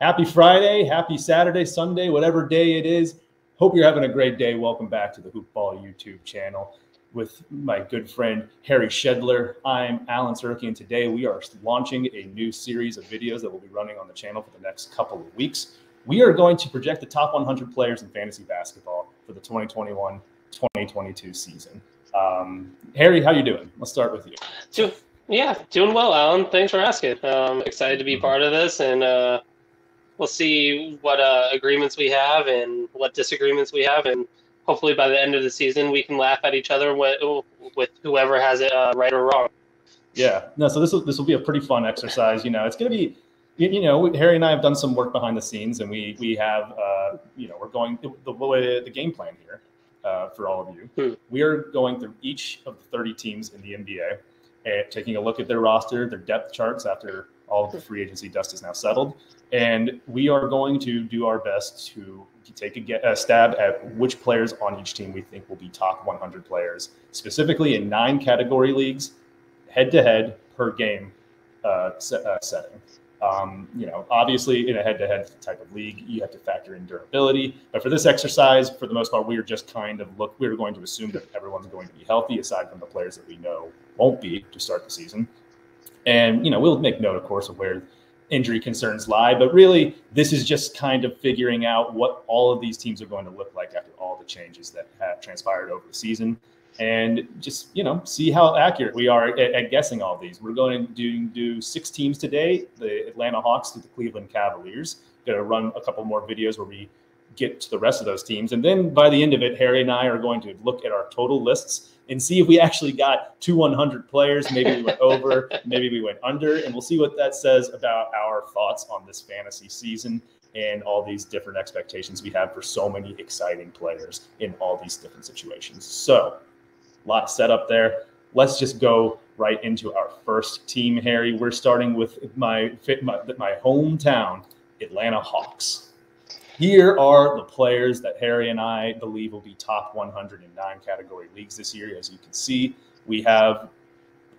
Happy Friday, happy Saturday, Sunday, whatever day it is. Hope you're having a great day. Welcome back to the Hoopball YouTube channel with my good friend Harry Shedler. I'm Alan Sirky, and today we are launching a new series of videos that will be running on the channel for the next couple of weeks. We are going to project the top 100 players in fantasy basketball for the 2021-2022 season. Harry, how you doing? Let's start with you. Doing well, Alan. Thanks for asking. Excited to be part of this, and we'll see what agreements we have and what disagreements we have, and hopefully by the end of the season we can laugh at each other with whoever has it right or wrong. Yeah, no. So this will be a pretty fun exercise. It's going to be, Harry and I have done some work behind the scenes, and we have, we're going the game plan here for all of you. We are going through each of the 30 teams in the NBA, and taking a look at their roster, their depth charts after all of the free agency dust is now settled. And we are going to do our best to take a stab at which players on each team we think will be top 100 players, specifically in 9 category leagues, head-to-head per game setting. Obviously in a head-to-head type of league, you have to factor in durability. But for this exercise, for the most part, we are just we're going to assume that everyone's going to be healthy, aside from the players that we know won't be to start the season. And, we'll make note, of course, of where injury concerns lie. But really, this is just kind of figuring out what all of these teams are going to look like after all the changes that have transpired over the season. And just, see how accurate we are at guessing all of these. We're going to do 6 teams today, the Atlanta Hawks to the Cleveland Cavaliers. Going to run a couple more videos where we get to the rest of those teams. And then by the end of it, Harry and I are going to look at our total lists and see if we actually got to 100 players. Maybe we went over, maybe we went under, and we'll see what that says about our thoughts on this fantasy season and all these different expectations we have for so many exciting players in all these different situations. So, a lot set up there. Let's just go right into our first team, Harry. We're starting with my hometown, Atlanta Hawks. Here are the players that Harry and I believe will be top 100 in 9 category leagues this year. As you can see, we have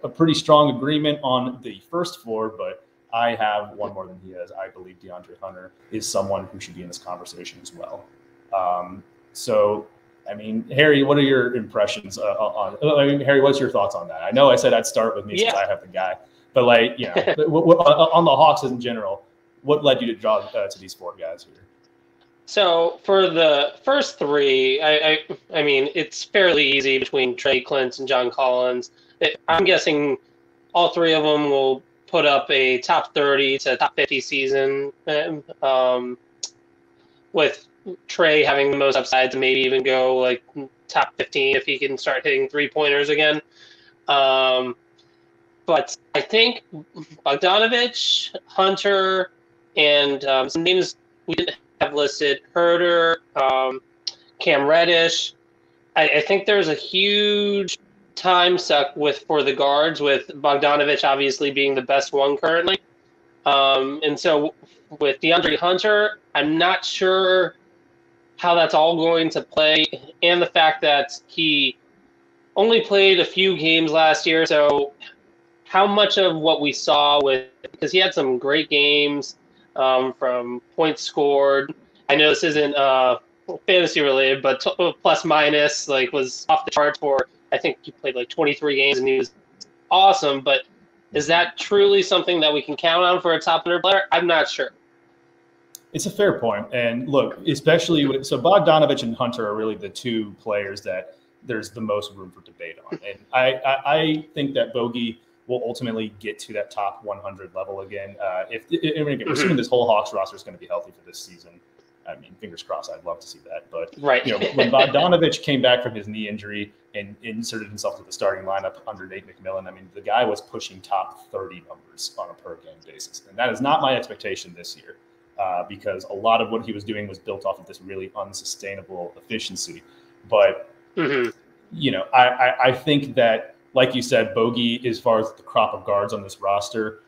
a pretty strong agreement on the first 4, but I have one more than he has. I believe DeAndre Hunter is someone who should be in this conversation as well. Harry, what are your impressions Harry, what's your thoughts on that? I know I said I'd start with me since I have the guy, but on the Hawks in general, what led you to draw to these 4 guys here? So for the first 3, I mean, it's fairly easy between Trey Clint and John Collins. I'm guessing all 3 of them will put up a top 30 to top 50 season, with Trey having the most upside to maybe even go like top 15 if he can start hitting 3-pointers again. But I think Bogdanovich, Hunter, and some names we didn't have listed, Herder, Cam Reddish. I think there's a huge time suck for the guards, with Bogdanovich obviously being the best one currently. And so with DeAndre Hunter, I'm not sure how that's all going to play, and the fact that he only played a few games last year. So how much of what we saw because he had some great games, from points scored. I know this isn't fantasy related, but plus minus was off the charts for, I think he played 23 games and he was awesome. But is that truly something that we can count on for a top 100 player? I'm not sure. It's a fair point. And look, especially so Bogdanovich and Hunter are really the 2 players that there's the most room for debate on. And I think that Bogey will ultimately get to that top 100 level again. We're assuming this whole Hawks roster is going to be healthy for this season. I mean, fingers crossed. I'd love to see that. But when Bogdanovich came back from his knee injury and inserted himself to the starting lineup under Nate McMillan, I mean, the guy was pushing top 30 numbers on a per game basis, and that is not my expectation this year, because a lot of what he was doing was built off of this really unsustainable efficiency. But I think that, like you said, Bogey, as far as the crop of guards on this roster,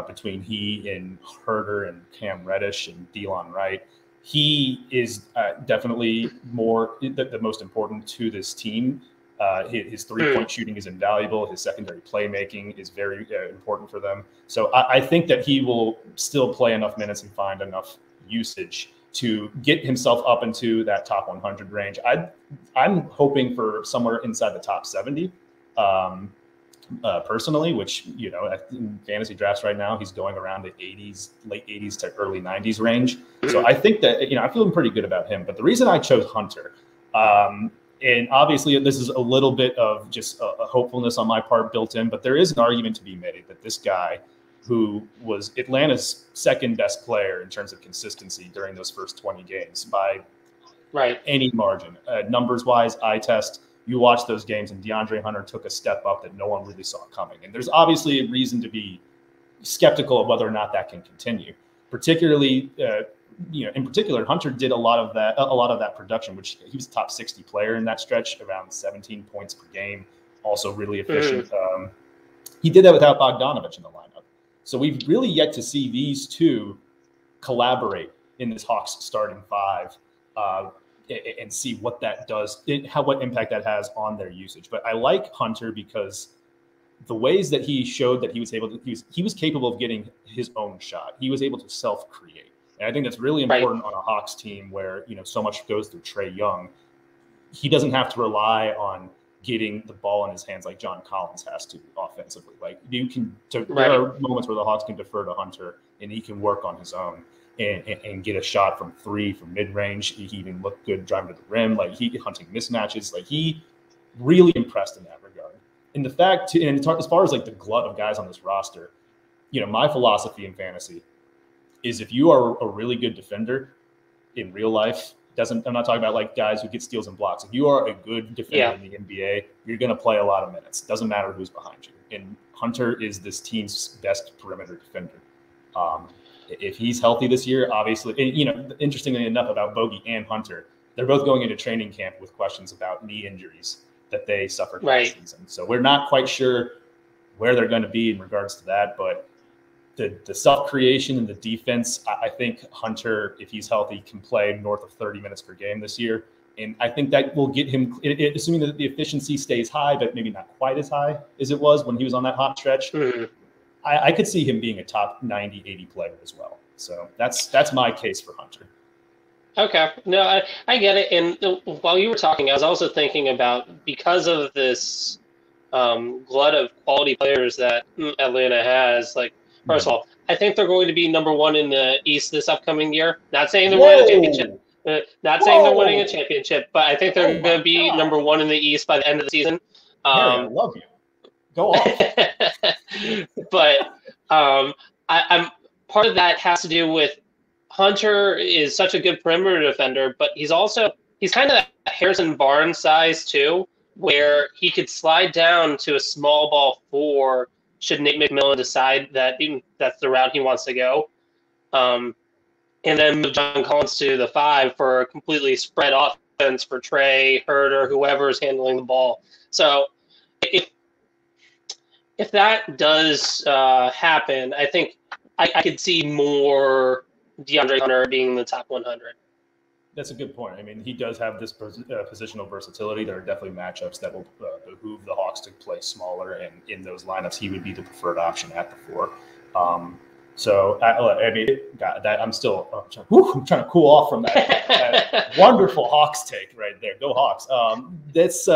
between he and Herder and Cam Reddish and Delon Wright, he is definitely the most important to this team. His three-point shooting is invaluable. His secondary playmaking is very important for them. So I think that he will still play enough minutes and find enough usage to get himself up into that top 100 range. I'm hoping for somewhere inside the top 70 personally, which, in fantasy drafts right now, he's going around the 80s, late 80s to early 90s range. So I think that, I'm feeling pretty good about him. But the reason I chose Hunter, and obviously this is a little bit of just a hopefulness on my part built in, but there is an argument to be made that this guy, who was Atlanta's second best player in terms of consistency during those first 20 games by any margin. Numbers wise, eye test, you watch those games and DeAndre Hunter took a step up that no one really saw coming. And there's obviously a reason to be skeptical of whether or not that can continue. Particularly, in particular, Hunter did a lot of that production, which he was a top 60 player in that stretch, around 17 points per game, also really efficient. He did that without Bogdanovich in the lineup. So we've really yet to see these two collaborate in this Hawks starting five and see what that does, what impact that has on their usage. But I like Hunter because the ways that he showed that he was able to, he was capable of getting his own shot. He was able to self-create. And I think that's really important on a Hawks team where, so much goes through Trae Young. He doesn't have to rely on getting the ball in his hands like John Collins has to offensively. Like there are moments where the Hawks can defer to Hunter and he can work on his own and get a shot from three, from mid-range. He even looked good driving to the rim, like hunting mismatches. Like he really impressed in that regard. And the fact, and as far as like the glut of guys on this roster, my philosophy in fantasy is if you are a really good defender in real life, I'm not talking about like guys who get steals and blocks. If you are a good defender in the NBA, you're going to play a lot of minutes. Doesn't matter who's behind you. And Hunter is this team's best perimeter defender. If he's healthy this year, obviously, and, interestingly enough about Bogey and Hunter, they're both going into training camp with questions about knee injuries that they suffered last season. So we're not quite sure where they're going to be in regards to that, but the self-creation and the defense, I think Hunter, if he's healthy, can play north of 30 minutes per game this year. And I think that will get him, assuming that the efficiency stays high, but maybe not quite as high as it was when he was on that hot stretch, I could see him being a top 90, 80 player as well. So that's my case for Hunter. Okay. No, I get it. And while you were talking, I was also thinking about, because of this glut of quality players that Atlanta has, like, first of all, I think they're going to be number one in the East this upcoming year. Not saying they're winning a championship. Not saying they're winning a championship, but I think they're going to be number one in the East by the end of the season. Harry, I love you. Go off. But I'm part of that has to do with Hunter is such a good perimeter defender, but he's kind of a Harrison Barnes size too, where he could slide down to a small ball four should Nate McMillan decide that that's the route he wants to go. And then move John Collins to the five for a completely spread offense for Trae, Hurt, or whoever is handling the ball. So if that does happen, I think I could see more DeAndre Hunter being in the top 100. That's a good point. I mean, he does have this positional versatility. There are definitely matchups that will behoove the Hawks to play smaller, and in those lineups, he would be the preferred option at the four. So, I mean, I'm trying to cool off from that wonderful Hawks take right there. Go Hawks. There's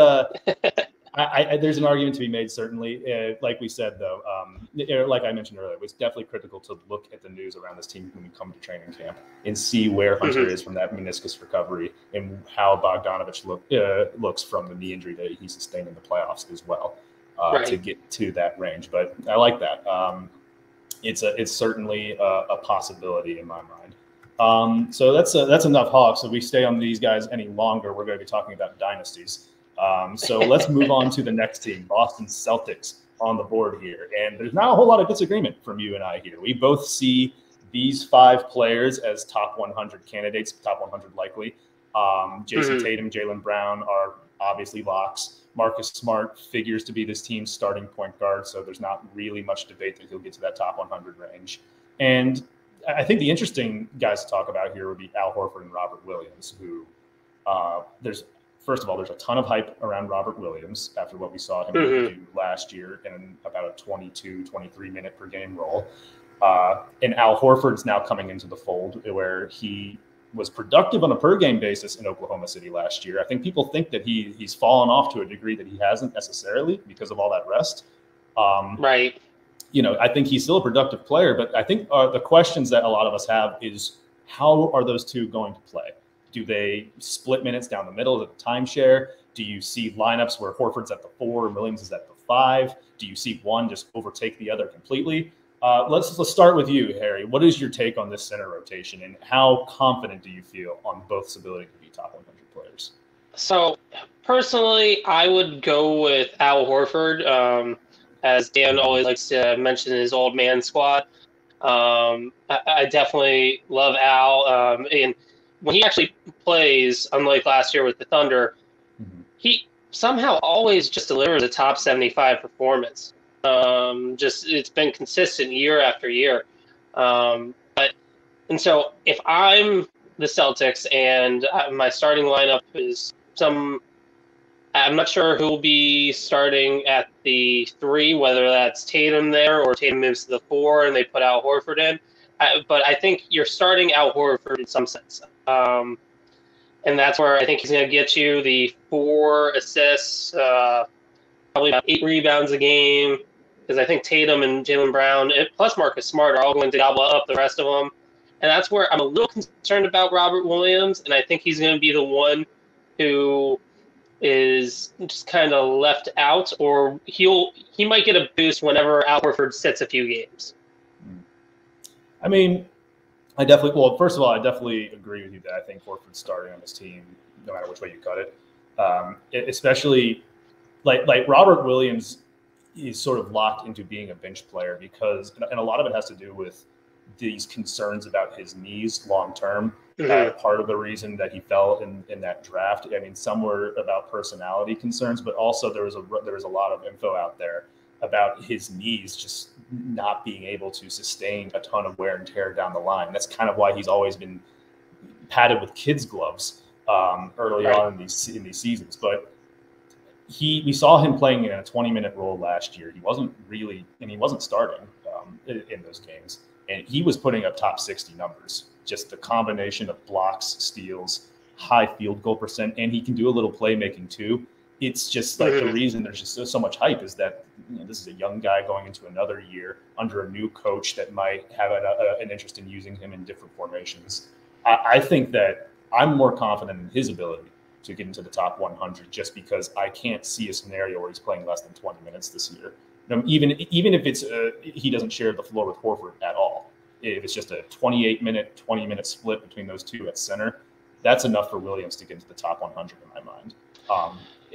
an argument to be made, certainly. Like we said, though, like I mentioned earlier, it was definitely critical to look at the news around this team when we come to training camp and see where Hunter is from that meniscus recovery and how Bogdanovich looks from the knee injury that he sustained in the playoffs as well to get to that range. But I like that. It's certainly a possibility in my mind. So that's enough Hawks. If we stay on these guys any longer, we're going to be talking about dynasties. So let's move on to the next team, Boston Celtics, on the board here. And there's not a whole lot of disagreement from you and I here. We both see these five players as top 100 candidates, top 100 likely. Jason Tatum, Jaylen Brown are obviously locks. Marcus Smart figures to be this team's starting point guard, so there's not really much debate that he'll get to that top 100 range. And I think the interesting guys to talk about here would be Al Horford and Robert Williams, who there's first of all, there's a ton of hype around Robert Williams after what we saw him do last year in about a 22, 23 minute per game role. And Al Horford's now coming into the fold where he was productive on a per game basis in Oklahoma City last year. I think people think that he's fallen off to a degree that he hasn't necessarily because of all that rest. Right. I think he's still a productive player, but I think the questions that a lot of us have is how are those two going to play? Do they split minutes down the middle of the timeshare? Do you see lineups where Horford's at the 4 and Williams is at the 5? Do you see one just overtake the other completely? Let's start with you, Harry. What is your take on this center rotation, and how confident do you feel on both's ability to be top 100 players? So, personally, I would go with Al Horford, as Dan always likes to mention his old man squad. I definitely love Al, and when he actually plays, unlike last year with the Thunder, he somehow always just delivers a top 75 performance. It's been consistent year after year. And so if I'm the Celtics and my starting lineup is I'm not sure who'll be starting at the 3, whether that's Tatum there or Tatum moves to the 4 and they put Al Horford in. But I think you're starting Al Horford in some sense. And that's where I think he's going to get you the 4 assists, probably about 8 rebounds a game, because I think Tatum and Jaylen Brown, plus Marcus Smart, are all going to gobble up the rest of them. And that's where I'm a little concerned about Robert Williams, and I think he's going to be the one who is just kind of left out, or he might get a boost whenever Al Horford sits a few games. I mean, first of all, I definitely agree with you that I think Horford's starting on this team, no matter which way you cut it. Especially like Robert Williams is sort of locked into being a bench player because, and a lot of it has to do with these concerns about his knees long term. Part of the reason that he fell in that draft. I mean, some were about personality concerns, but also there was a lot of info out there about his knees just not being able to sustain a ton of wear and tear down the line. That's kind of why he's always been padded with kids' gloves early on in these seasons. But we saw him playing in a 20-minute role last year. He wasn't starting in those games, and he was putting up top 60 numbers. Just the combination of blocks, steals, high field goal percent, and he can do a little playmaking too. It's just like the reason there's just so much hype is that this is a young guy going into another year under a new coach that might have an interest in using him in different formations. I think that I'm more confident in his ability to get into the top 100 just because I can't see a scenario where he's playing less than 20 minutes this year. Even if it's he doesn't share the floor with Horford at all. If it's just a 28-minute, 20-minute split between those two at center, that's enough for Williams to get into the top 100 in my mind.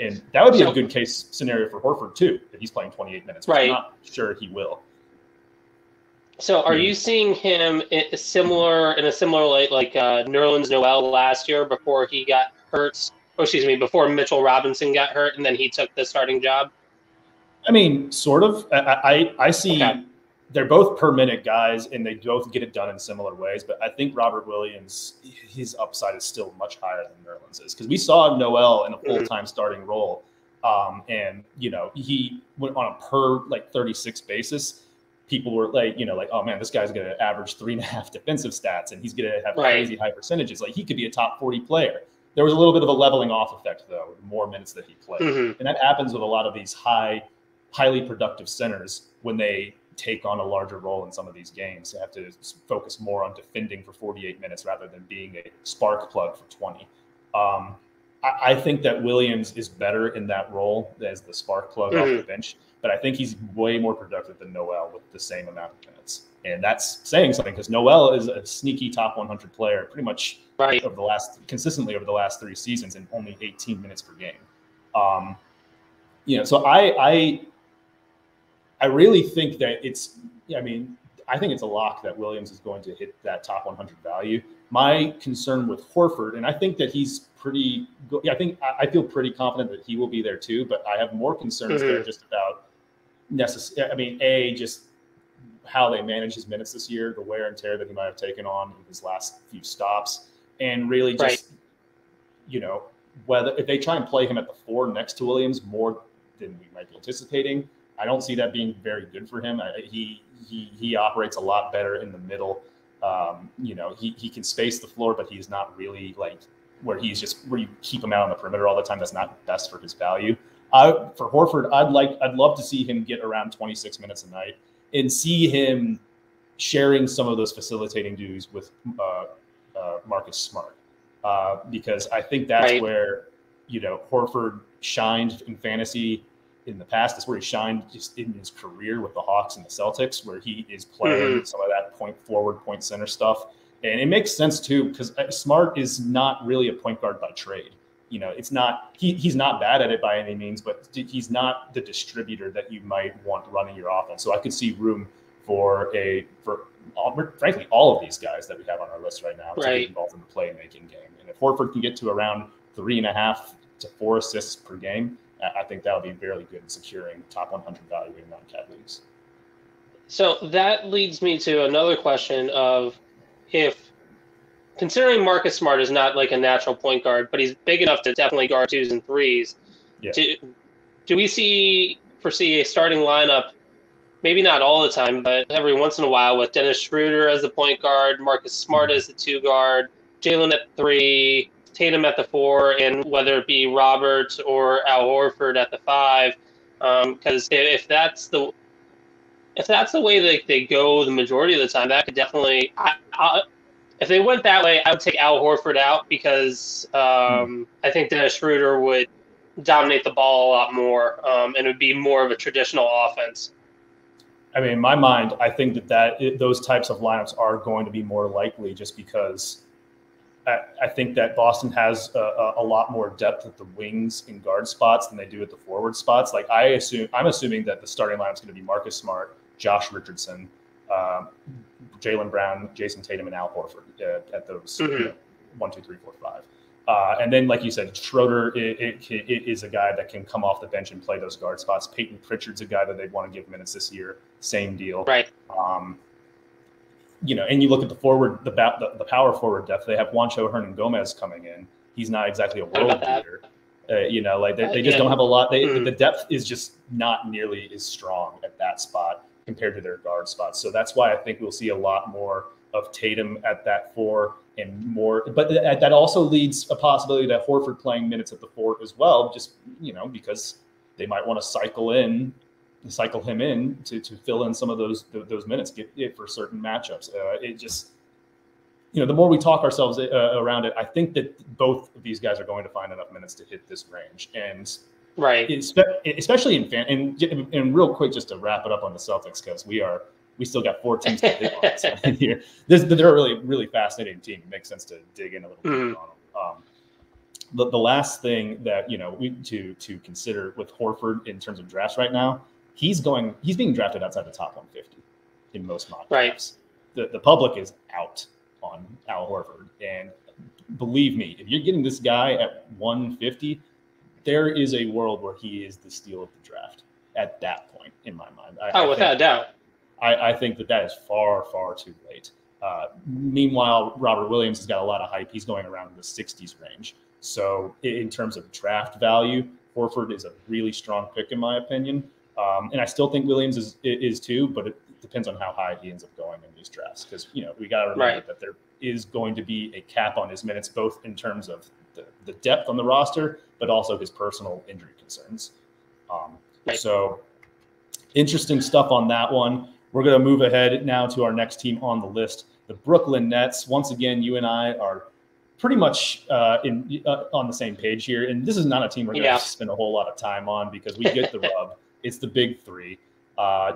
And that would be a good case scenario for Horford too, if he's playing 28 minutes. But I'm not sure he will. So are you seeing him in a similar light like Nerlens Noel last year before he got hurt? Before Mitchell Robinson got hurt and then he took the starting job? I mean, sort of. I see they're both per minute guys and they both get it done in similar ways. But I think Robert Williams, his upside is still much higher than Nerlens is because we saw Noel in a full-time starting role. And, he went on a per 36 basis. People were like, oh man, this guy's going to average 3.5 defensive stats and he's going to have crazy high percentages. Like he could be a top 40 player. There was a little bit of a leveling off effect though, the more minutes that he played. And that happens with a lot of these highly productive centers when they take on a larger role in some of these games. They have to focus more on defending for 48 minutes rather than being a spark plug for 20. I think that Williams is better in that role as the spark plug off the bench, but I think he's way more productive than Noel with the same amount of minutes. And that's saying something because Noel is a sneaky top 100 player pretty much consistently over the last 3 seasons and only 18 minutes per game. So I really think that I think it's a lock that Williams is going to hit that top 100 value. My concern with Horford, and I think that he's pretty good. I feel pretty confident that he will be there too, but I have more concerns there just about just how they manage his minutes this year, the wear and tear that he might have taken on in his last few stops, and really just, whether if they try and play him at the 4 next to Williams more than we might be anticipating, I don't see that being very good for him. He operates a lot better in the middle. He can space the floor, but he's not really like where you keep him out on the perimeter all the time. That's not best for his value. For Horford, I'd love to see him get around 26 minutes a night and see him sharing some of those facilitating duties with Marcus Smart, because I think that's where Horford shined in fantasy in the past. That's where he shined just in his career with the Hawks and the Celtics, where he is playing some of that point forward, point center stuff. And it makes sense too, because Smart is not really a point guard by trade. It's not he's not bad at it by any means, but he's not the distributor that you might want running your offense. So I could see room for frankly all of these guys that we have on our list right now to get involved in the playmaking game. And if Horford can get to around 3.5 to 4 assists per game, I think that would be very good in securing top 100 value in non-cat leagues. So that leads me to another question of, if considering Marcus Smart is not like a natural point guard, but he's big enough to definitely guard 2s and 3s. Yeah. Do we foresee a starting lineup, maybe not all the time, but every once in a while, with Dennis Schroeder as the point guard, Marcus Smart as the 2 guard, Jalen at 3, Tatum at the 4, and whether it be Robert or Al Horford at the 5? Because if that's the way they go the majority of the time, that could definitely if they went that way, I would take Al Horford out, because I think Dennis Schroeder would dominate the ball a lot more, and it would be more of a traditional offense. I mean, in my mind, I think that those types of lineups are going to be more likely, just because I think that Boston has a lot more depth at the wings and guard spots than they do at the forward spots. Like I'm assuming that the starting lineup is going to be Marcus Smart, Josh Richardson, Jaylen Brown, Jason Tatum, and Al Horford at those 1, 2, 3, 4, 5. And then, like you said, Schroeder is a guy that can come off the bench and play those guard spots. Peyton Pritchard's a guy that they'd want to give minutes this year. Same deal. Right. And you look at the forward, the power forward depth. They have Juancho Hernan-Gomez coming in. He's not exactly a world beater. They just don't have a lot. The depth is just not nearly as strong at that spot compared to their guard spots. So that's why I think we'll see a lot more of Tatum at that 4 and more. But that also leads a possibility that Horford playing minutes at the 4 as well, just, because they might want to cycle him in to fill in some of those minutes, get it for certain matchups. It just, the more we talk ourselves around it, I think that both of these guys are going to find enough minutes to hit this range. And especially in and real quick, just to wrap it up on the Celtics, because we still got 4 teams to hit on here. They're a really, really fascinating team. It makes sense to dig in a little bit on them. The last thing that we to consider with Horford in terms of drafts right now, he's being drafted outside the top 150 in most mock drafts. The public is out on Al Horford, and believe me, if you're getting this guy at 150, there is a world where he is the steal of the draft at that point, in my mind. Without a doubt. I think that is far, far too late. Meanwhile, Robert Williams has got a lot of hype. He's going around the 60s range. So in terms of draft value, Horford is a really strong pick, in my opinion. And I still think Williams is too, but it depends on how high he ends up going in these drafts. Because, we got to remember that there is going to be a cap on his minutes, both in terms of the depth on the roster, but also his personal injury concerns. So interesting stuff on that one. We're going to move ahead now to our next team on the list, the Brooklyn Nets. Once again, you and I are pretty much on the same page here. And this is not a team we're going to spend a whole lot of time on, because we get the rub. It's the big 3.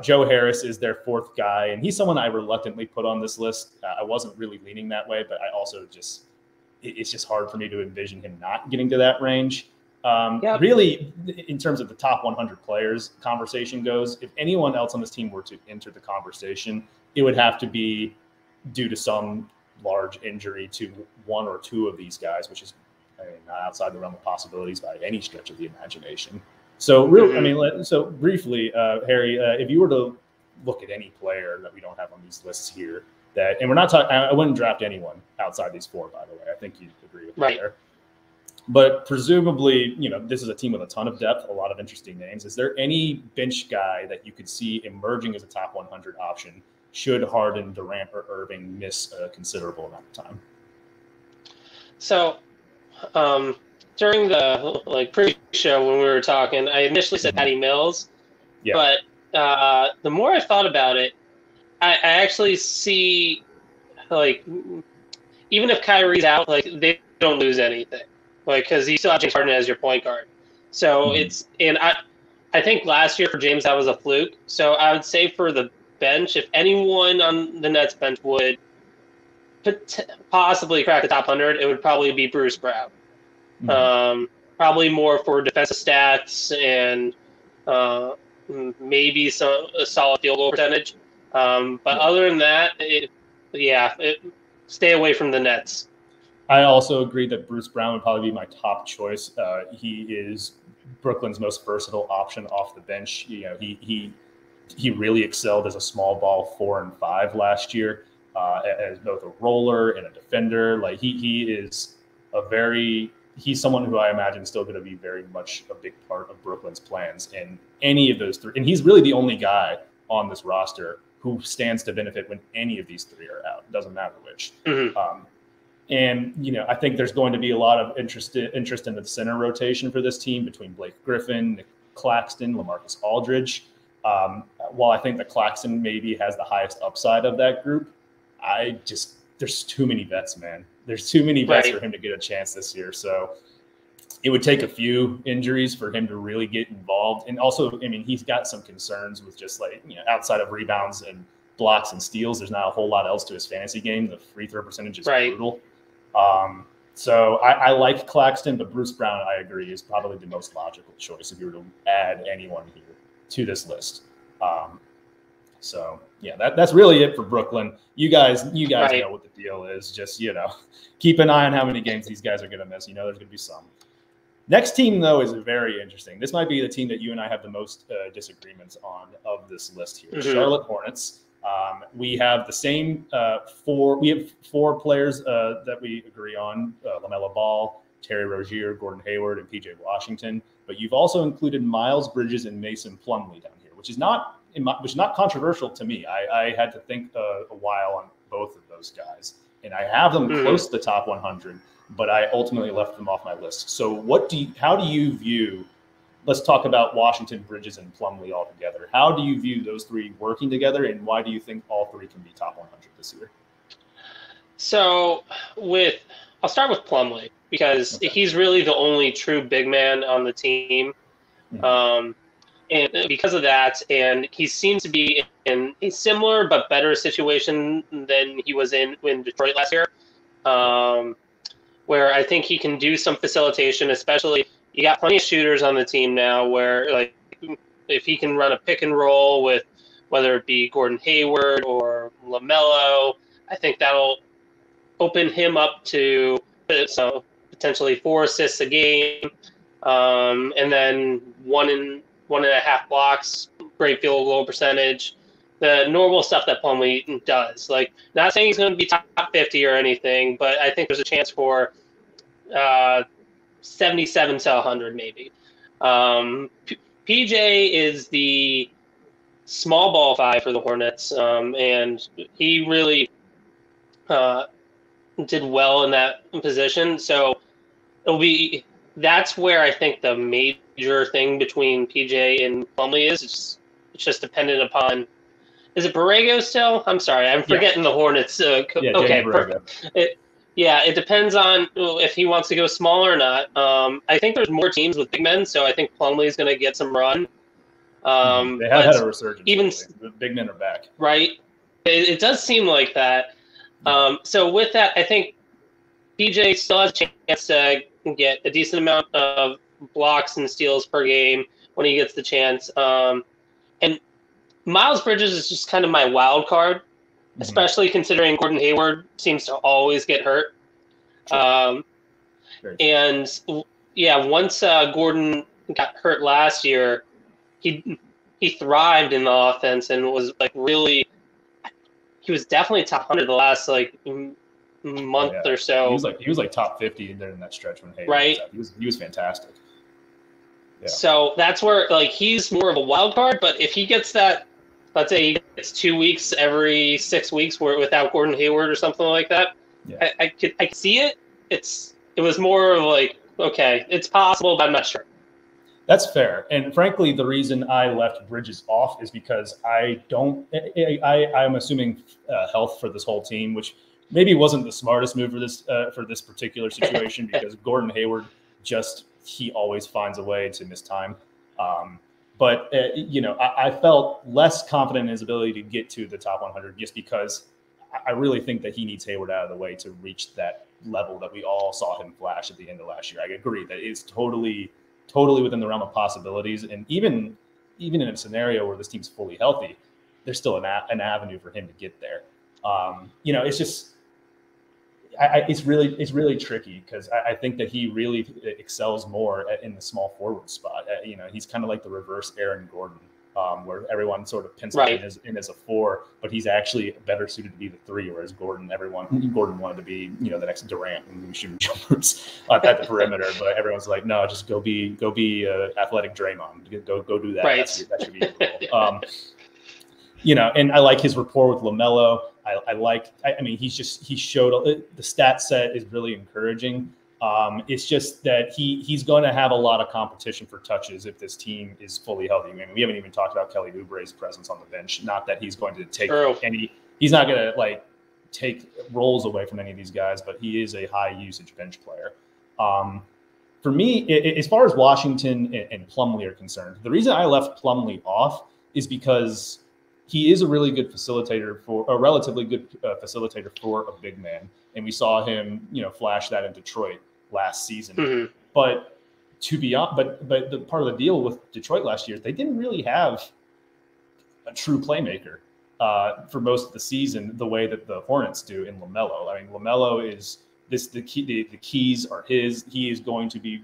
Joe Harris is their 4th guy, and he's someone I reluctantly put on this list. I wasn't really leaning that way, but I also it's just hard for me to envision him not getting to that range. Really, in terms of the top 100 players conversation goes, if anyone else on this team were to enter the conversation, it would have to be due to some large injury to one or two of these guys, which is not outside the realm of possibilities by any stretch of the imagination. So, so briefly, Harry, if you were to look at any player that we don't have on these lists here, and we're not talking, I wouldn't draft anyone outside these 4, by the way. I think you'd agree with me there. But presumably, this is a team with a ton of depth, a lot of interesting names. Is there any bench guy that you could see emerging as a top 100 option should Harden, Durant, or Irving miss a considerable amount of time? So during the pre-show when we were talking, I initially said Patty Mills, but the more I thought about it, I actually see even if Kyrie's out, they don't lose anything, because you still have James Harden as your point guard. So I think last year for James that was a fluke. So I would say for the bench, if anyone on the Nets bench would possibly crack the top 100, it would probably be Bruce Brown. Probably more for defensive stats and maybe a solid field goal percentage. But other than that, stay away from the Nets. I also agree that Bruce Brown would probably be my top choice. He is Brooklyn's most versatile option off the bench. He really excelled as a small ball 4 and 5 last year, as both a roller and a defender. He's someone who I imagine is still going to be very much a big part of Brooklyn's plans in any of those three. And he's really the only guy on this roster who stands to benefit when any of these three are out. It doesn't matter which. I think there's going to be a lot of interest in the center rotation for this team between Blake Griffin, Nick Claxton, LaMarcus Aldridge. While I think that Claxton maybe has the highest upside of that group, there's too many vets, man. There's too many vets for him to get a chance this year. So it would take a few injuries for him to really get involved. And also, he's got some concerns with just outside of rebounds and blocks and steals, there's not a whole lot else to his fantasy game. The free throw percentage is brutal. So I like Claxton, but Bruce Brown, I agree, is probably the most logical choice if you were to add anyone here to this list. That's really it for Brooklyn. You guys know what the deal is. Just, keep an eye on how many games these guys are going to miss. There's going to be some. Next team, though, is very interesting. This might be the team that you and I have the most disagreements on of this list here. Charlotte Hornets. We have the same four. We have 4 players that we agree on: LaMelo Ball, Terry Rozier, Gordon Hayward, and PJ Washington. But you've also included Miles Bridges and Mason Plumlee down here, which is not controversial to me. I had to think a while on both of those guys, and I have them close to the top 100. But I ultimately left them off my list. So how do you view? Let's talk about Washington, Bridges, and Plumlee all together. How do you view those three working together, and why do you think all three can be top 100 this year? So I'll start with Plumlee because he's really the only true big man on the team. And because of that, and he seems to be in a similar but better situation than he was in Detroit last year, where I think he can do some facilitation, especially – you got plenty of shooters on the team now where, if he can run a pick and roll with whether it be Gordon Hayward or LaMelo, I think that'll open him up to potentially 4 assists a game, and then 1.5 blocks, great field goal percentage, the normal stuff that Plumlee does. Not saying he's going to be top 50 or anything, but I think there's a chance for 77 to 100 maybe. PJ is the small ball 5 for the Hornets, and he really did well in that position. So that's where I think the major thing between PJ and Plumlee is. It's just dependent upon. Is it Borrego still? I'm sorry, I'm forgetting the Hornets. Okay, perfect. It depends on if he wants to go small or not. I think there's more teams with big men, so I think Plumlee is going to get some run. They have had a resurgence. Even the big men are back. Right. It does seem like that. So with that, I think PJ still has a chance to get a decent amount of blocks and steals per game when he gets the chance. And Miles Bridges is just kind of my wild card, especially considering Gordon Hayward seems to always get hurt. Once Gordon got hurt last year, he thrived in the offense and was really he was definitely top 100 the last month or He so. was like top 50 there in that stretch when Hayes Right. was out. He was fantastic. Yeah. So that's where he's more of a wild card. But if he gets that, let's say he gets 2 weeks every 6 weeks without Gordon Hayward or something like that, Yeah. I could see it. It was more of like, okay, it's possible, but I'm not sure. That's fair. And frankly, the reason I left Bridges off is because I'm assuming health for this whole team, which maybe wasn't the smartest move for this particular situation because Gordon Hayward he always finds a way to miss time. But I felt less confident in his ability to get to the top 100 just because I really think that he needs Hayward out of the way to reach that level that we all saw him flash at the end of last year. I agree that it's totally within the realm of possibilities. And even in a scenario where this team's fully healthy, there's still an avenue for him to get there. It's just, it's really tricky because I think that he really excels more in the small forward spot. He's kind of like the reverse Aaron Gordon, where everyone sort of pencils in as a 4, but he's actually better suited to be the 3, whereas Gordon wanted to be, the next Durant and shooting jumpers at the perimeter, but everyone's like, no, just go be athletic Draymond, go do that. Right. That should be your role. And I like his rapport with LaMelo. He showed the stat set is really encouraging. It's just that he's going to have a lot of competition for touches if this team is fully healthy. I mean, we haven't even talked about Kelly Oubre's presence on the bench. Not that he's going to take he's not going to take roles away from any of these guys, but he is a high usage bench player. For me, as far as Washington and Plumlee are concerned, the reason I left Plumlee off is because he is a really good facilitator a relatively good facilitator for a big man. And we saw him, flash that in Detroit last season. Mm-hmm. But the part of the deal with Detroit last year, they didn't really have a true playmaker for most of the season, the way that the Hornets do in LaMelo. I mean, LaMelo is the keys are his. He is going to be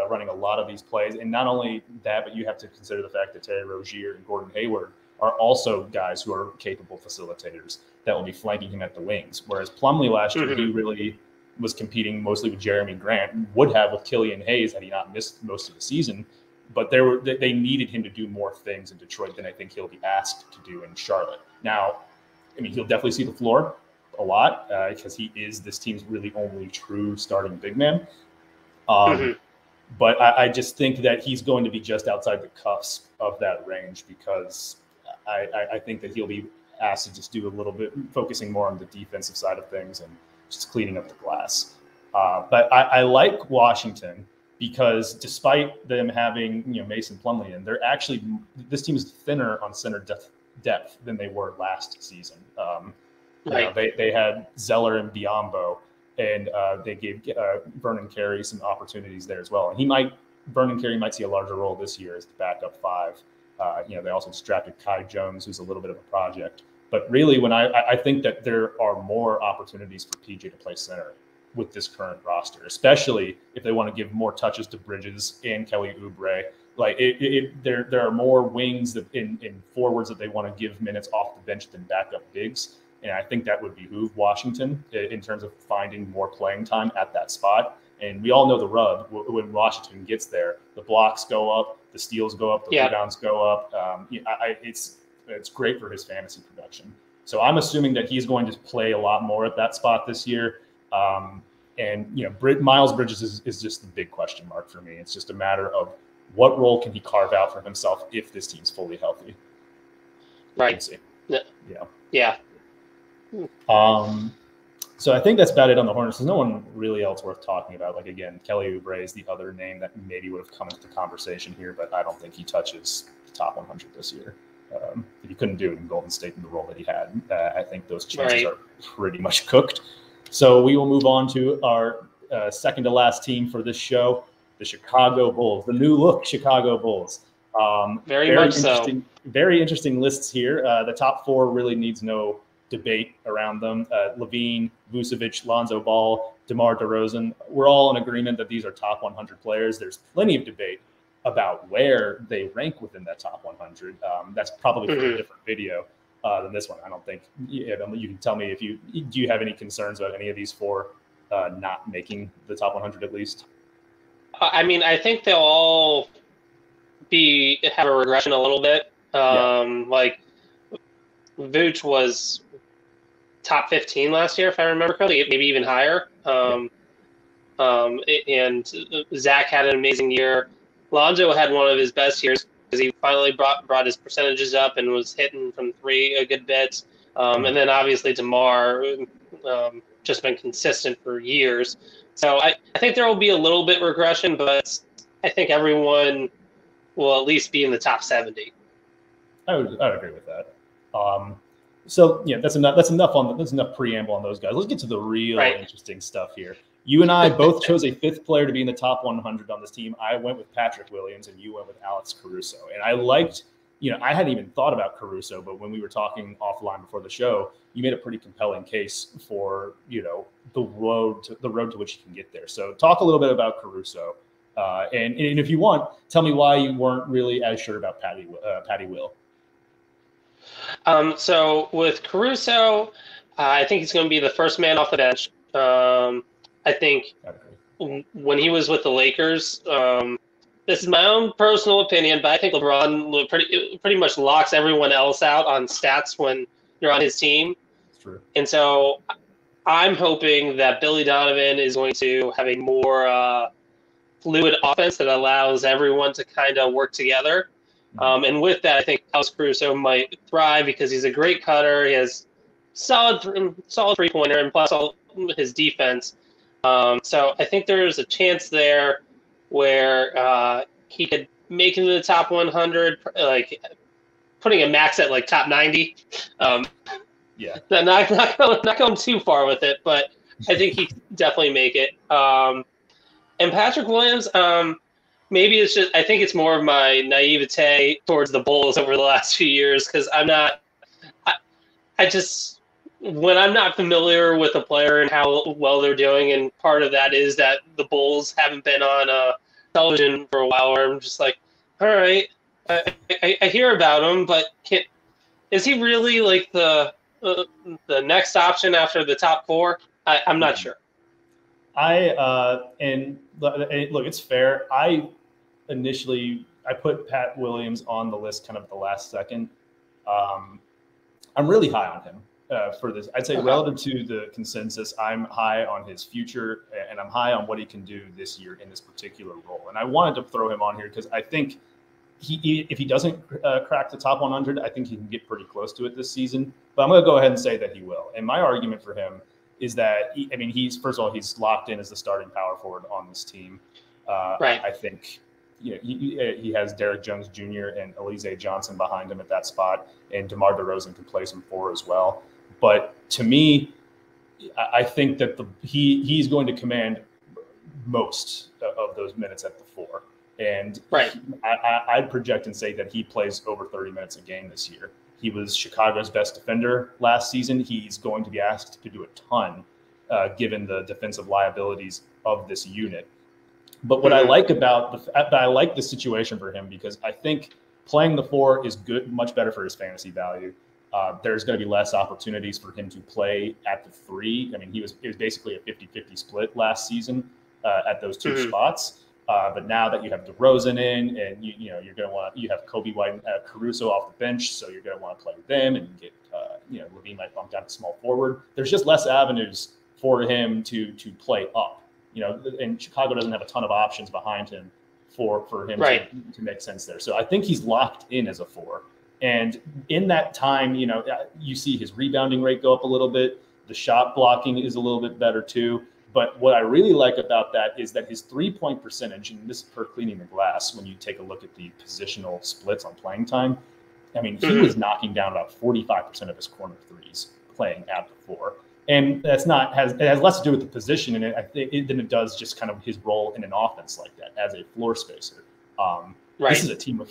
running a lot of these plays. And not only that, but you have to consider the fact that Terry Rozier and Gordon Hayward are also guys who are capable facilitators that will be flanking him at the wings. Whereas Plumlee last year, he really was competing mostly with Jeremy Grant, would have with Killian Hayes had he not missed most of the season. But they needed him to do more things in Detroit than I think he'll be asked to do in Charlotte. Now, I mean, he'll definitely see the floor a lot because he is this team's really only true starting big man. But I just think that he's going to be just outside the cusp of that range because I think that he'll be asked to just do a little bit, focusing more on the defensive side of things and just cleaning up the glass. But I like Washington because despite them having Mason Plumlee in, this team is thinner on center depth than they were last season. They had Zeller and Biyombo, and they gave Vernon Carey some opportunities there as well. And Vernon Carey might see a larger role this year as the backup 5. They also just drafted Kai Jones, who's a little bit of a project. But really, when I think that there are more opportunities for PJ to play center with this current roster, especially if they want to give more touches to Bridges and Kelly Oubre. There are more wings in forwards that they want to give minutes off the bench than backup bigs. And I think that would behoove Washington in terms of finding more playing time at that spot. And we all know the rub when Washington gets there. The blocks go up, the steals go up, the rebounds go up. It's great for his fantasy production. So I'm assuming that he's going to play a lot more at that spot this year. Miles Bridges is just the big question mark for me. It's just a matter of what role can he carve out for himself if this team's fully healthy. Right. Yeah. So I think that's about it on the Hornets. There's no one really else worth talking about. Like, again, Kelly Oubre is the other name that maybe would have come into the conversation here, but I don't think he touches the top 100 this year. He couldn't do it in Golden State in the role that he had. I think those chances are pretty much cooked. So we will move on to our second to last team for this show, the Chicago Bulls, the new look Chicago Bulls. Very much so. Very interesting lists here. The top 4 really needs no debate around them. Levine, Vucevic, Lonzo Ball, DeMar DeRozan. We're all in agreement that these are top 100 players. There's plenty of debate about where they rank within that top 100. That's probably for a different video. than this one. I don't think you can tell me do you have any concerns about any of these four not making the top 100 at least? I mean, I think they'll all have a regression a little bit. Like Vooch was top 15 last year, if I remember correctly, maybe even higher. And Zach had an amazing year. Lonzo had one of his best years because he finally brought his percentages up and was hitting from three a good bit. And then obviously DeMar just been consistent for years. So I think there will be a little bit regression, but I think everyone will at least be in the top 70. I would agree with that. So yeah, that's enough preamble on those guys. Let's get to the real interesting stuff here. You and I both chose a fifth player to be in the top 100 on this team. I went with Patrick Williams, and you went with Alex Caruso. And I liked, I hadn't even thought about Caruso, but when we were talking offline before the show, you made a pretty compelling case for, the road to which you can get there. So talk a little bit about Caruso. And if you want, tell me why you weren't really as sure about Patty Will. So with Caruso, I think he's going to be the first man off the bench. I think when he was with the Lakers, this is my own personal opinion, but I think LeBron pretty much locks everyone else out on stats when you're on his team. That's true. And so I'm hoping that Billy Donovan is going to have a more fluid offense that allows everyone to kind of work together. And with that, I think Alex Caruso might thrive because he's a great cutter. He has solid three-pointer, and plus all his defense. So I think there's a chance there where he could make it to the top 100, like putting a max at like top 90. Not going too far with it, but I think he could definitely make it. And Patrick Williams, maybe it's just, I think it's more of my naivete towards the Bulls over the last few years because when I'm not familiar with a player and how well they're doing, and part of that is that the Bulls haven't been on television for a while, where I'm just like, all right, I hear about him, but is he really like the next option after the top four? I'm not sure. And look, it's fair. I put Pat Williams on the list kind of at the last second. I'm really high on him for this. I'd say relative to the consensus, I'm high on his future, and I'm high on what he can do this year in this particular role. And I wanted to throw him on here because I think if he doesn't crack the top 100, I think he can get pretty close to it this season. But I'm going to go ahead and say that he will. And my argument for him is that, first of all, he's locked in as the starting power forward on this team. I think he has Derek Jones Jr. and Alize Johnson behind him at that spot, and DeMar DeRozan can play some four as well. But to me, I think that he's going to command most of those minutes at the four. And I'd project and say that he plays over 30 minutes a game this year. He was Chicago's best defender last season. He's going to be asked to do a ton, given the defensive liabilities of this unit. But what I like I like the situation for him because I think playing the four is good, much better for his fantasy value. There's going to be less opportunities for him to play at the three. It was basically a 50-50 split last season at those two spots. But now that you have DeRozan in, and you're going to you have Kobe White and Caruso off the bench, so you're going to want to play with them, and get Levine might bump down to small forward. There's just less avenues for him to play up. And Chicago doesn't have a ton of options behind him for him to make sense there. So I think he's locked in as a four. And in that time, you see his rebounding rate go up a little bit. The shot blocking is a little bit better too. But what I really like about that is that his three-point percentage, and this is per Cleaning the Glass, when you take a look at the positional splits on playing time, he was knocking down about 45% of his corner threes playing at the four. And it has less to do with the position in it, than it does just kind of his role in an offense like that as a floor spacer. This is a team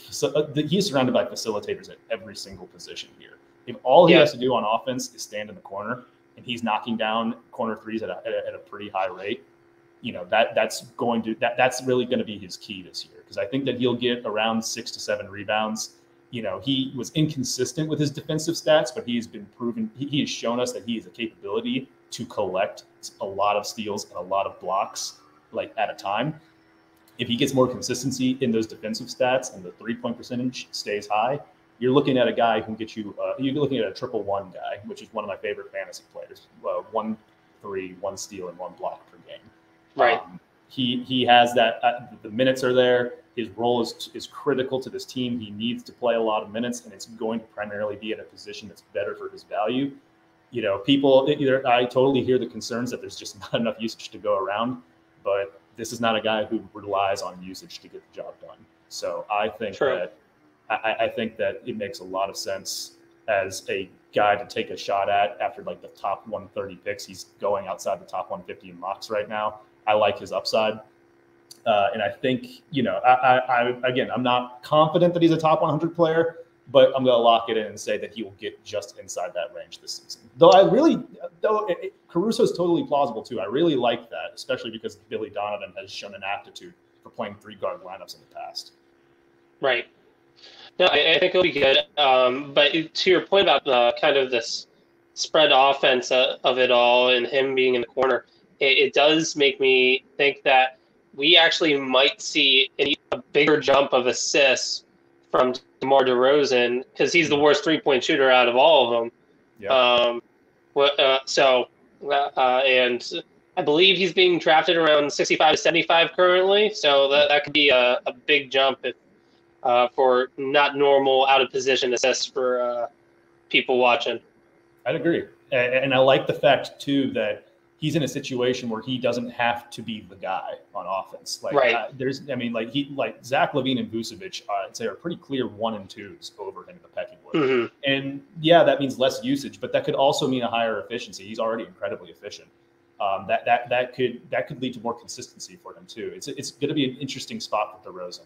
he's surrounded by facilitators at every single position here. If all he has to do on offense is stand in the corner, and he's knocking down corner threes at a pretty high rate, that's really going to be his key this year. Because I think that he'll get around 6 to 7 rebounds, he was inconsistent with his defensive stats, but he has been proven. He has shown us that he has a capability to collect a lot of steals and a lot of blocks like at a time. If he gets more consistency in those defensive stats and the 3-point percentage stays high, you're looking at a guy who can get you. You're looking at a 1-1 guy, which is one of my favorite fantasy players. 1 3, 1 steal, and 1 block per game. Right. He has that. The minutes are there. His role is critical to this team. He needs to play a lot of minutes, and it's going to primarily be at a position that's better for his value. I totally hear the concerns that there's just not enough usage to go around, but this is not a guy who relies on usage to get the job done. So I think I think that it makes a lot of sense as a guy to take a shot at after like the top 130 picks. He's going outside the top 150 in mocks right now. I like his upside. And I think, I'm not confident that he's a top 100 player, but I'm going to lock it in and say that he will get just inside that range this season. Caruso's totally plausible too. I really like that, especially because Billy Donovan has shown an aptitude for playing 3-guard lineups in the past. Right. No, I think it'll be good. But to your point about kind of this spread offense of it all and him being in the corner, it does make me think that we actually might see a bigger jump of assists from DeMar DeRozan because he's the worst 3-point shooter out of all of them. Yeah. And I believe he's being drafted around 65 to 75 currently. So that could be a big jump for not normal out of position assists for people watching. I'd agree. And I like the fact too that he's in a situation where he doesn't have to be the guy on offense. Like, right. Zach LaVine and Vucevic, I'd say are pretty clear 1 and 2s over him in the pecking order. Mm-hmm. And yeah, that means less usage, but that could also mean a higher efficiency. He's already incredibly efficient. That could lead to more consistency for him too. It's going to be an interesting spot for DeRozan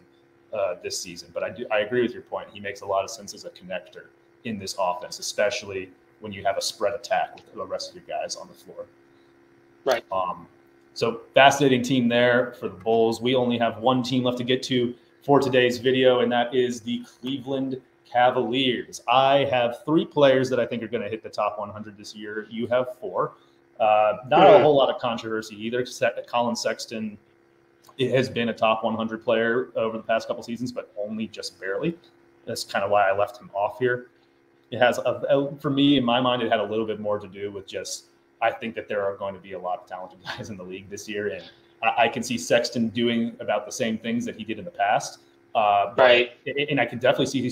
this season. But I agree with your point. He makes a lot of sense as a connector in this offense, especially when you have a spread attack with the rest of your guys on the floor. Right. So fascinating team there for the Bulls. We only have one team left to get to for today's video, and that is the Cleveland Cavaliers. I have 3 players that I think are going to hit the top 100 this year. You have 4. Not a whole lot of controversy either. Colin Sexton has been a top 100 player over the past couple seasons, but only just barely. That's kind of why I left him off here. It has, for me, in my mind, it had a little bit more to do with just I think that there are going to be a lot of talented guys in the league this year, and I can see Sexton doing about the same things that he did in the past. Right. And I can definitely see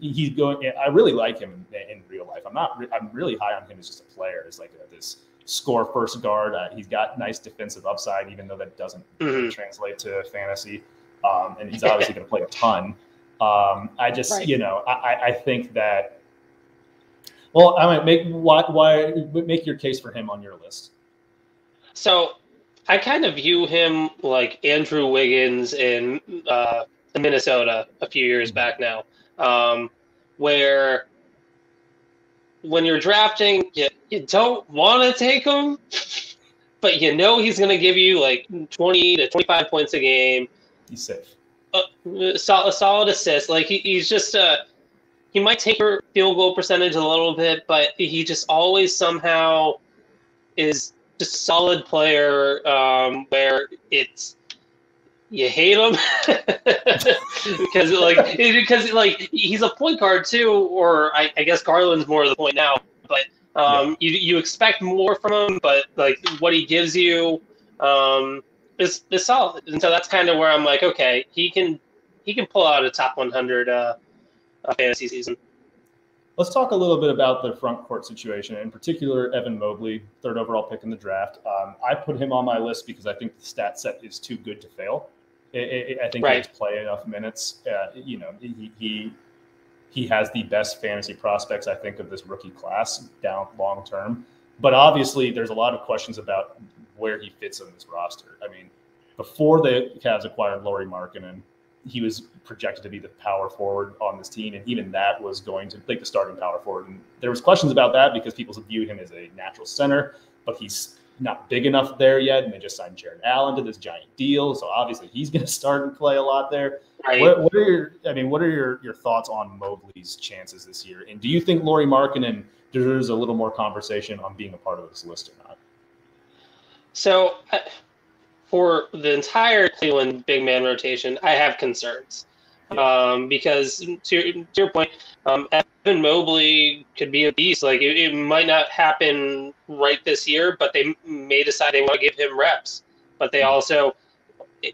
he's going. I really like him in real life. I'm really high on him as just a player, as like this score first guard. He's got nice defensive upside, even though that doesn't translate to fantasy. And he's obviously going to play a ton. I think that. Well, I might make your case for him on your list. So I kind of view him like Andrew Wiggins in Minnesota a few years back now, where when you're drafting, you don't want to take him, but you know he's going to give you like 20 to 25 points a game. He's safe. Solid assist. Like he's just he might take your field goal percentage a little bit, but he just always somehow is just a solid player where it's you hate him because he's a point guard too, or I guess Garland's more of the point now. But you expect more from him, but like what he gives you is solid, and so that's kind of where I'm like, okay, he can pull out a top 100. Fantasy season. Let's talk a little bit about the front court situation, in particular Evan Mobley, 3rd overall pick in the draft. I put him on my list because I think the stat set is too good to fail. I think he has played enough minutes. He has the best fantasy prospects, I think, of this rookie class down long term. But obviously, there's a lot of questions about where he fits in this roster. I mean, before the Cavs acquired Lauri Markkanen, he was projected to be the power forward on this team, and even that was going to take the starting power forward. And there was questions about that because people view him as a natural center, but he's not big enough there yet, and they just signed Jared Allen to this giant deal. So obviously he's going to start and play a lot there. Right. What are your thoughts on Mobley's chances this year? And do you think Lauri Markkanen deserves a little more conversation on being a part of this list or not? So for the entire Cleveland big man rotation, I have concerns. Because to your point, Evan Mobley could be a beast. Like it might not happen right this year, but they may decide they want to give him reps. But they also,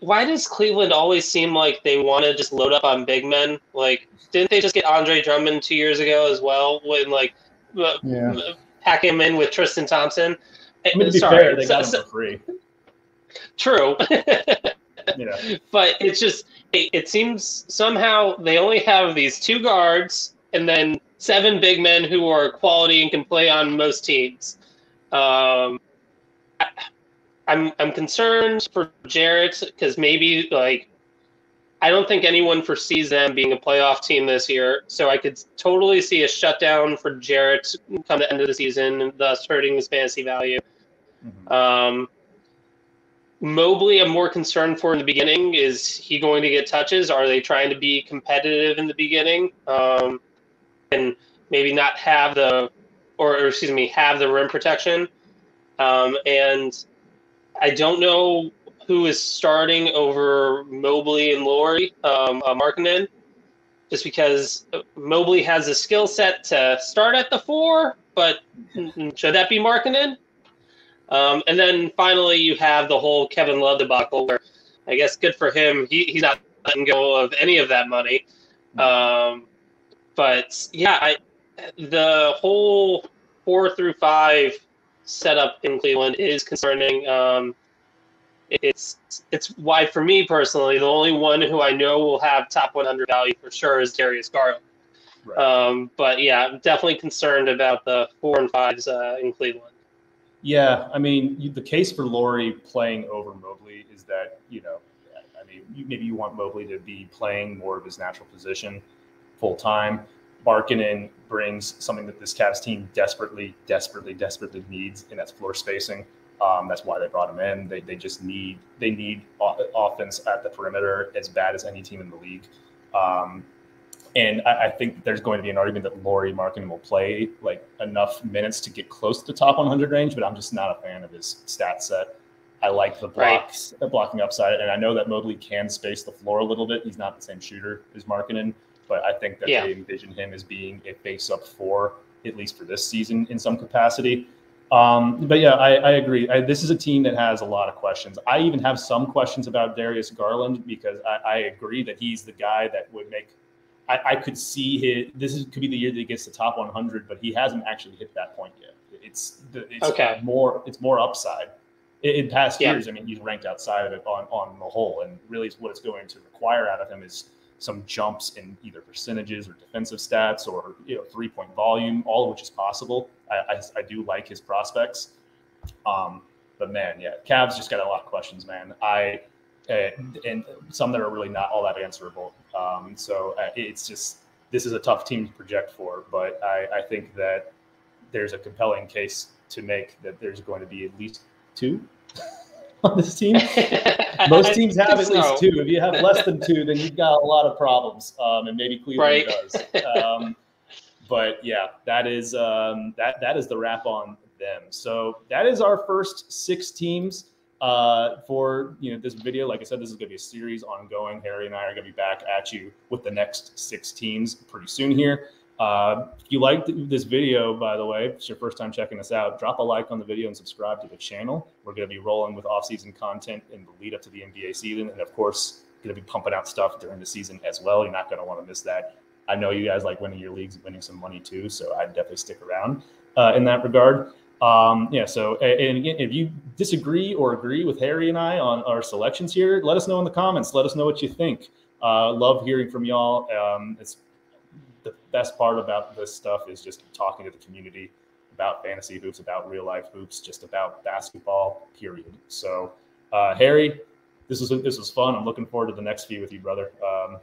why does Cleveland always seem like they want to just load up on big men? Like, didn't they just get Andre Drummond 2 years ago as well? When pack him in with Tristan Thompson. I mean, to be fair, they got him for free. True. Yeah. But it's just, it seems somehow they only have these 2 guards and then 7 big men who are quality and can play on most teams. I'm concerned for Jarrett because maybe I don't think anyone foresees them being a playoff team this year. So I could totally see a shutdown for Jarrett come the end of the season, thus hurting his fantasy value. Mm-hmm. Mobley, I'm more concerned for in the beginning. Is he going to get touches? Are they trying to be competitive in the beginning and maybe not have the rim protection? And I don't know who is starting over Mobley and Lauri Markkanen, just because Mobley has a skill set to start at the 4, but should that be Markkanen? And then finally, you have the whole Kevin Love debacle, where I guess good for him. He's not letting go of any of that money. But yeah, the whole 4 through 5 setup in Cleveland is concerning. It's why, for me personally, the only one who I know will have top 100 value for sure is Darius Garland. Right. But yeah, I'm definitely concerned about the 4 and 5s in Cleveland. Yeah, I mean, the case for Lauri playing over Mobley is that, maybe you want Mobley to be playing more of his natural position full time. Markkanen brings something that this Cavs team desperately needs, and that's floor spacing. That's why they brought him in. They just need offense at the perimeter as bad as any team in the league. And I think there's going to be an argument that Lauri Markkanen will play enough minutes to get close to the top 100 range, but I'm just not a fan of his stat set. I like the blocking upside, and I know that Mobley can space the floor a little bit. He's not the same shooter as Markkanen, but I think that they envision him as being a face-up 4, at least for this season in some capacity. But yeah, I agree. This is a team that has a lot of questions. I even have some questions about Darius Garland because I agree that he's the guy that would make – I could see could be the year that he gets the top 100, but he hasn't actually hit that point yet. It's more upside. In past years, I mean, he's ranked outside of it on the whole, and really what it's going to require out of him is some jumps in either percentages or defensive stats or 3-point volume, all of which is possible. I do like his prospects, but man, yeah, Cavs just got a lot of questions, man. And some that are really not all that answerable. So it's just, this is a tough team to project for, but I think that there's a compelling case to make that there's going to be at least 2 on this team. Most teams have at least 2. If you have less than 2, then you've got a lot of problems, and maybe Cleveland does. But yeah, that is the wrap on them. So that is our first 6 teams. For this video. Like I said, this is going to be a series ongoing. Harry and I are going to be back at you with the next 6 teams pretty soon here. If you liked this video, by the way, if it's your first time checking us out, drop a like on the video and subscribe to the channel. We're going to be rolling with off-season content in the lead up to the NBA season, and of course, going to be pumping out stuff during the season as well. You're not going to want to miss that. I know you guys like winning your leagues, winning some money too, so I'd definitely stick around in that regard. So, and again, if you disagree or agree with Harry and I on our selections here, let us know in the comments. Let us know what you think. Love hearing from y'all. It's the best part about this stuff is just talking to the community about fantasy hoops, about real life hoops, just about basketball, period. So, Harry, this was fun. I'm looking forward to the next few with you, brother. I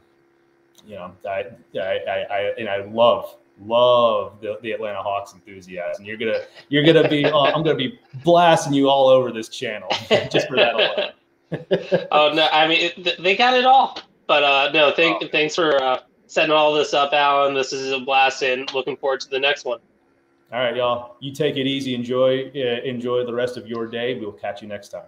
love love the Atlanta Hawks enthusiasm. You're gonna be I'm gonna be blasting you all over this channel just for that alone. Oh no, I mean they got it all. But no, thanks for setting all this up, Alan. This is a blast, and looking forward to the next one. All right, y'all. You take it easy. Enjoy the rest of your day. We'll catch you next time.